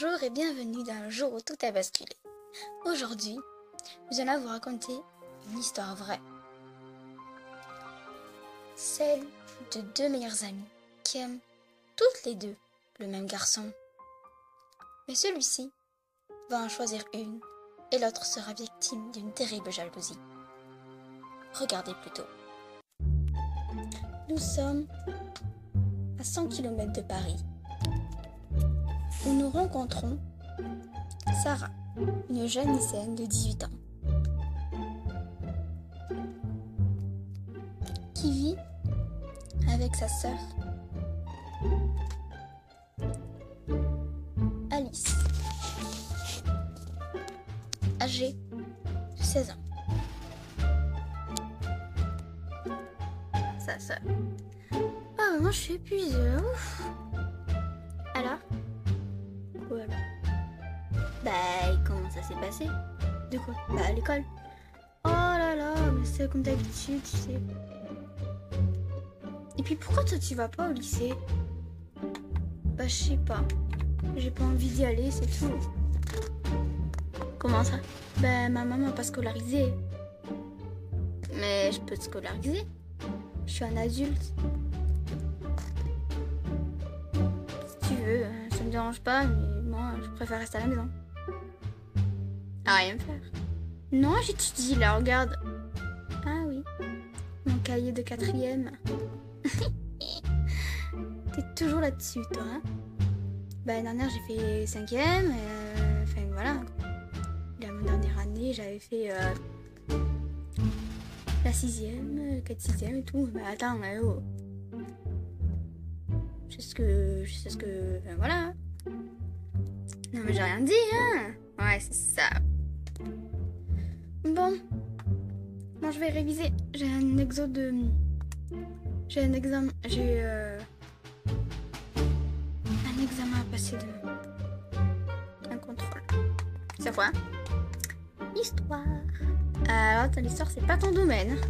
Bonjour et bienvenue dans le jour où tout a basculé. Aujourd'hui, nous allons vous raconter une histoire vraie. Celle de deux meilleures amies qui aiment toutes les deux le même garçon. Mais celui-ci va en choisir une et l'autre sera victime d'une terrible jalousie. Regardez plutôt. Nous sommes à 100 km de Paris, où nous rencontrons Sarah, une jeune lycéenne de 18 ans, qui vit avec sa sœur Alice, âgée de 16 ans. Sa sœur. Ah, moi je suis épuisée, ouf. Alors? Quoi alors? Bah, comment ça s'est passé? De quoi? Bah, à l'école. Oh là là, mais c'est comme d'habitude, tu sais. Et puis pourquoi toi tu vas pas au lycée? Bah, je sais pas. J'ai pas envie d'y aller, c'est tout. Comment ça? Bah, ma maman m'a pas scolarisée. Mais je peux te scolariser. Je suis un adulte. Si tu veux, ça me dérange pas, mais moi, je préfère rester à la maison. À rien faire. Non, j'étudie là, regarde. Ah oui, mon cahier de 4e. T'es toujours là-dessus, toi, hein? Bah, l'année dernière, j'ai fait 5e. Enfin, voilà. La dernière année, j'avais fait la 6e, 4-6e et tout. Bah, attends, oh. Je sais ce que... Enfin, voilà. Non, mais j'ai rien dit, hein? Ouais, c'est ça. Bon, je vais réviser. J'ai un examen. J'ai un examen à passer un contrôle. C'est quoi? Histoire. Alors, attends, l'histoire, c'est pas ton domaine.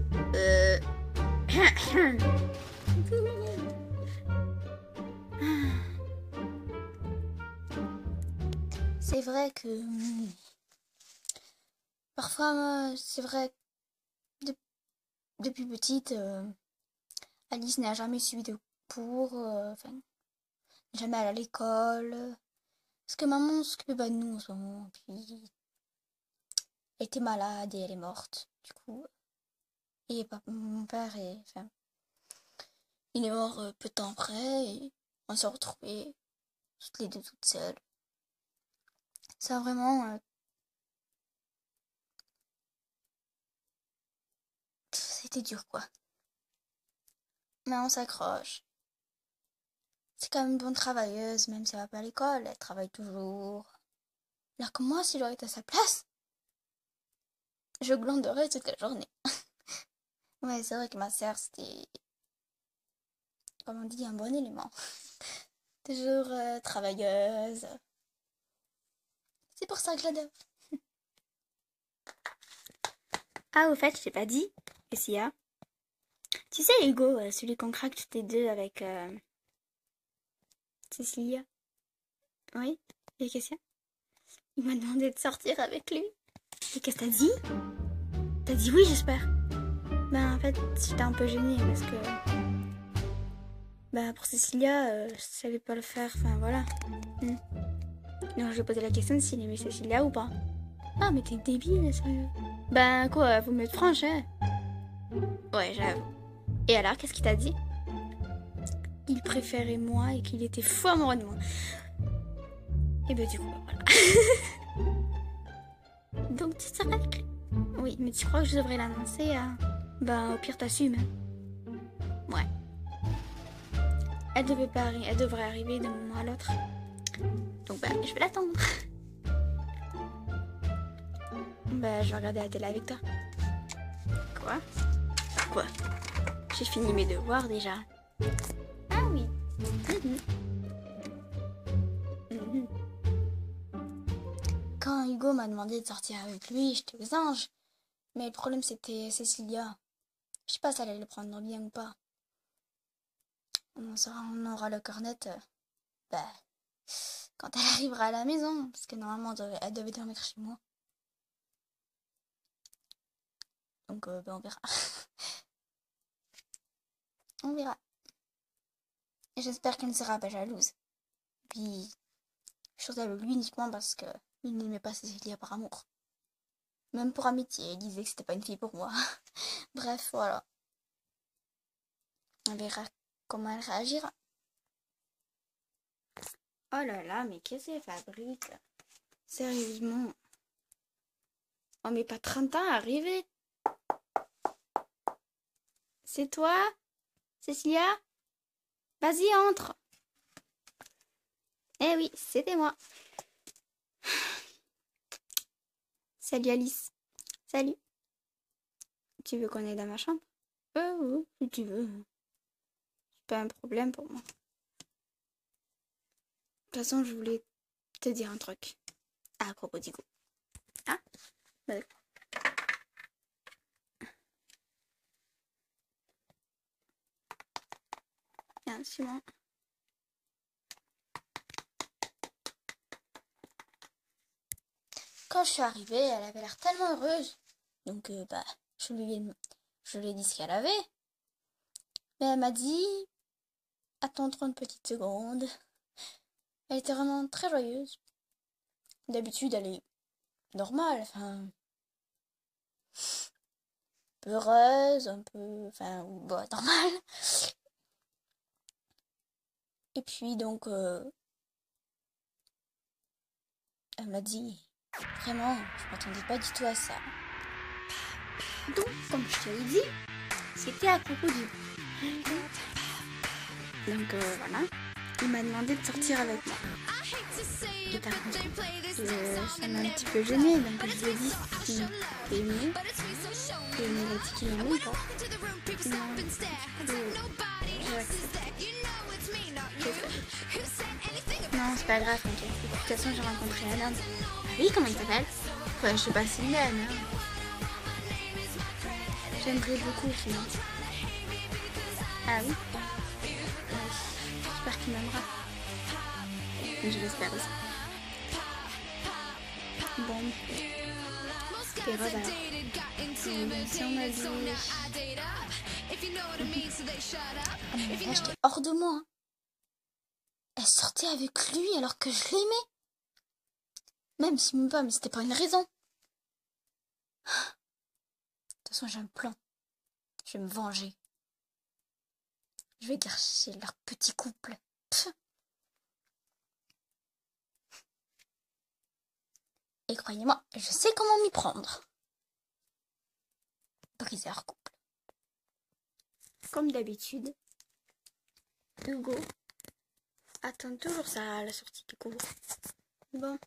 C'est vrai que... Parfois, c'est vrai, depuis petite, Alice n'a jamais suivi de cours, enfin, jamais allée à l'école, parce que maman s'occupait pas de nous en ce moment, puis elle était malade et elle est morte, du coup, et mon père il est mort peu de temps après, et on s'est retrouvés toutes les deux toutes seules. Ça a vraiment... c'était dur, quoi. Mais on s'accroche. C'est quand même une bonne travailleuse, même si elle va pas à l'école, elle travaille toujours. Alors que moi, si j'aurais été à sa place, je glanderais toute la journée. Ouais, c'est vrai que ma sœur, c'était, comme on dit, un bon élément. Toujours travailleuse. C'est pour ça que je l'adore. Ah, au fait, je t'ai pas dit, Essia. Tu sais, Hugo, celui qu'on craque toutes les deux avec Cécilia. Oui, et qu'est-ce qu'il y a? Il m'a demandé de sortir avec lui. Et qu'est-ce que t'as dit? T'as dit oui, j'espère. Ben, en fait, j'étais un peu gênée parce que... Ben, pour Cécilia, je savais pas le faire, enfin, voilà. Non, je lui ai posé la question s'il aimait Cécilia ou pas. Ah, mais t'es débile, sérieux. Ben, quoi, faut me mettre franche, hein? Ouais, j'avoue. Et alors, qu'est-ce qu'il t'a dit? Il préférait moi et qu'il était fou amoureux de moi. Et ben, du coup, voilà. Donc, tu seras avec lui? Oui, mais tu crois que je devrais l'annoncer à... Ben, au pire, t'assumes. Ouais. Elle devrait arriver d'un moment à l'autre. Donc, ben, je vais l'attendre. Ben, je vais regarder la télé avec toi. Quoi? J'ai fini mes devoirs déjà. Ah oui. Quand Hugo m'a demandé de sortir avec lui, j'étais aux anges. Mais le problème, c'était Cécilia. Je sais pas si elle allait le prendre bien ou pas. On aura le cœur net. Bah, quand elle arrivera à la maison, parce que normalement elle devait dormir chez moi. Donc ben, on verra. On verra. Et j'espère qu'elle ne sera pas jalouse. Puis surtout lui uniquement parce que il n'aimait pas Cécilia par amour. Même pour amitié, il disait que c'était pas une fille pour moi. Bref, voilà. On verra comment elle réagira. Oh là là, mais qu'est-ce qu'elle fabrique? Sérieusement. On met pas 30 ans à arriver. C'est toi, Cécilia? Vas-y, entre. Eh oui, c'était moi. Salut Alice. Salut. Tu veux qu'on aille dans ma chambre? Oui, si tu veux. C'est pas un problème pour moi. De toute façon, je voulais te dire un truc. À propos d'Hugo. Ah, bah d'accord. Viens, suis-moi. Quand je suis arrivée, elle avait l'air tellement heureuse. Donc, bah, je lui ai dit ce qu'elle avait. Mais elle m'a dit, attends 30 petites secondes. Elle était vraiment très joyeuse. D'habitude, elle est normale, enfin, peureuse, un peu, enfin, bah, normale. Et puis, donc, elle m'a dit, vraiment, je m'attendais pas du tout à ça. Donc, comme je te l'ai dit, c'était à propos du... Donc, voilà. Il m'a demandé de sortir avec moi. Et par contre, ça m'a un petit peu gênée, donc je lui ai dit qu'il aimait. Et il m'a dit qu'il aimait ou pas. Non, c'est pas grave, t'inquiète. De toute façon, j'ai rencontré Alain. Oui, comment il s'appelle? Enfin, je sais pas si le même. Hein. J'aimerais beaucoup, sinon. Ah oui? J'espère qu'il m'aimera. Je l'espère aussi. Bon. T'es rose alors. Si on m'a dit... Mais là, j'étais hors de moi. Elle sortait avec lui alors que je l'aimais. Même si même pas, mais c'était pas une raison. De toute façon, j'ai un plan. Je vais me venger. Je vais gâcher leur petit couple. Pff. Et croyez-moi, je sais comment m'y prendre. Briser leur couple. Comme d'habitude, Hugo attend toujours ça à la sortie du cours. Bon,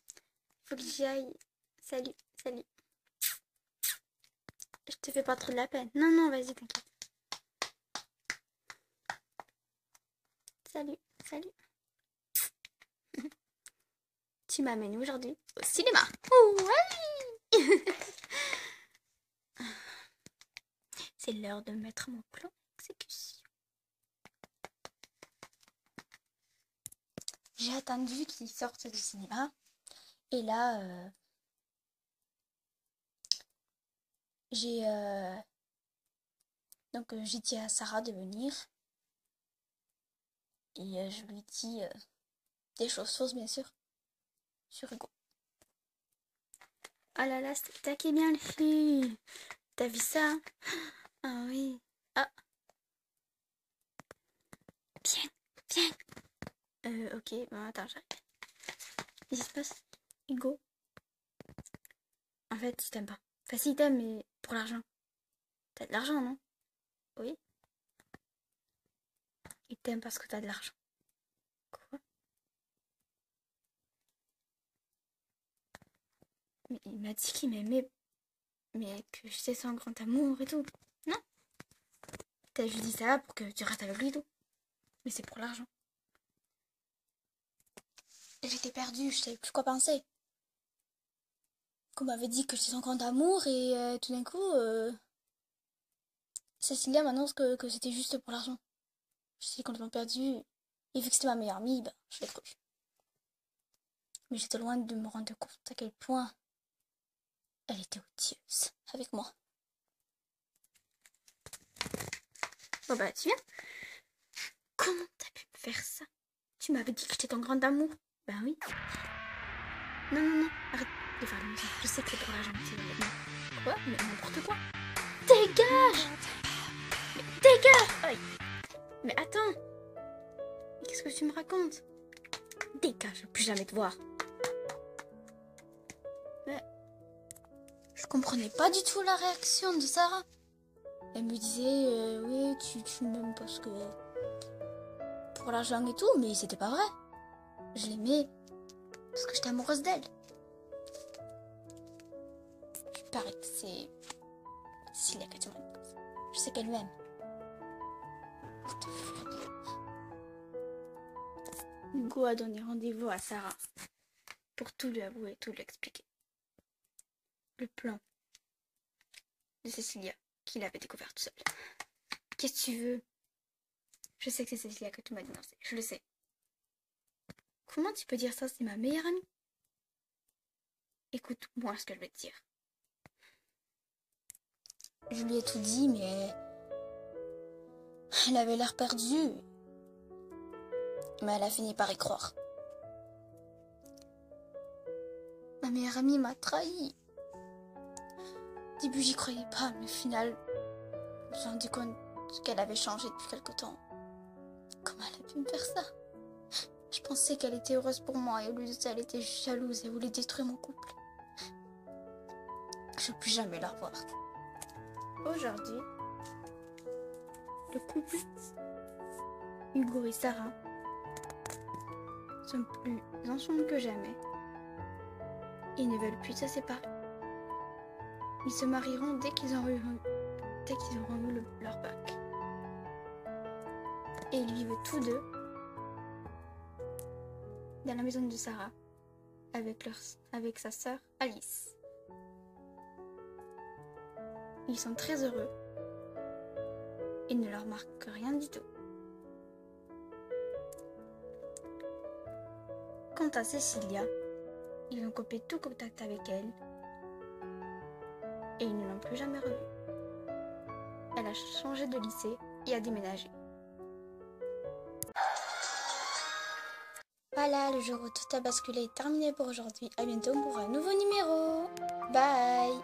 faut que j'y aille. Salut, salut. Je te fais pas trop de la peine. Non, non, vas-y, t'inquiète. Salut, salut. Tu m'amènes aujourd'hui au cinéma. Oui. C'est l'heure de mettre mon plan en exécution. J'ai attendu qu'ils sortent du cinéma. Et là, j'ai dit à Sarah de venir. Et je lui dis des choses fausses, bien sûr, sur Hugo. Ah là là, c'était taqué bien les filles. T'as vu ça? Ah oui. Ah. Viens, viens. Ok, bon, attends, j'arrive. Qu'est-ce qui se passe? Hugo. En fait, il t'aime pas. Enfin, si, il t'aime, mais pour l'argent. T'as de l'argent, non? Oui. Il t'aime parce que t'as de l'argent. Quoi? Mais il m'a dit qu'il m'aimait, mais que j'étais son grand amour et tout. Non? T'as juste dit ça pour que tu restes avec lui et tout. Mais c'est pour l'argent. Et j'étais perdue, je savais plus quoi penser. Qu'on m'avait dit que j'étais son grand amour et tout d'un coup, Cécilia m'annonce que c'était juste pour l'argent. J'étais complètement perdue. Et vu que c'était ma meilleure amie, ben, je l'ai cru. Mais j'étais loin de me rendre compte à quel point elle était odieuse avec moi. Bon bah tu viens. Comment t'as pu me faire ça? Tu m'avais dit que j'étais ton grand amour. Ben oui. Non, non, non, arrête de faire comme ça. Je sais que c'est pour la gentille. Mais... Quoi? Mais n'importe quoi. Dégage! Mais dégage! Aïe. Mais attends. Mais qu'est-ce que tu me racontes? Dégage, je veux plus jamais te voir. Mais... Je comprenais pas du tout la réaction de Sarah. Elle me disait, oui, tu m'aimes parce que... pour l'argent et tout, mais c'était pas vrai. Je l'aimais parce que j'étais amoureuse d'elle. Je parie que c'est Cécilia qui a dit. Je sais qu'elle m'aime. Hugo a donné rendez-vous à Sarah pour tout lui avouer, tout lui expliquer. Le plan de Cécilia qu'il avait découvert tout seul. Qu'est-ce que tu veux? Je sais que c'est Cécilia que tu m'as dénoncé, je le sais. Comment tu peux dire ça? C'est ma meilleure amie. Écoute-moi ce que je vais te dire. Je lui ai tout dit, mais elle avait l'air perdue. Mais elle a fini par y croire. Ma meilleure amie m'a trahi. Au début, j'y croyais pas, mais au final, je me suis rendu compte qu'elle avait changé depuis quelque temps. Comment elle a pu me faire ça? Je pensais qu'elle était heureuse pour moi et au lieu de ça, elle était jalouse et voulait détruire mon couple. Je ne veux plus jamais la revoir. Aujourd'hui, le couple Hugo et Sarah sont plus ensemble que jamais. Ils ne veulent plus se séparer. Ils se marieront dès qu'ils auront eu leur bac. Et ils vivent tous deux dans la maison de Sarah avec sa sœur Alice. Ils sont très heureux. Il ne leur marque rien du tout. Quant à Cécilia, ils ont coupé tout contact avec elle et ils ne l'ont plus jamais revue. Elle a changé de lycée et a déménagé. Voilà, le jour où tout a basculé est terminé pour aujourd'hui. À bientôt pour un nouveau numéro. Bye!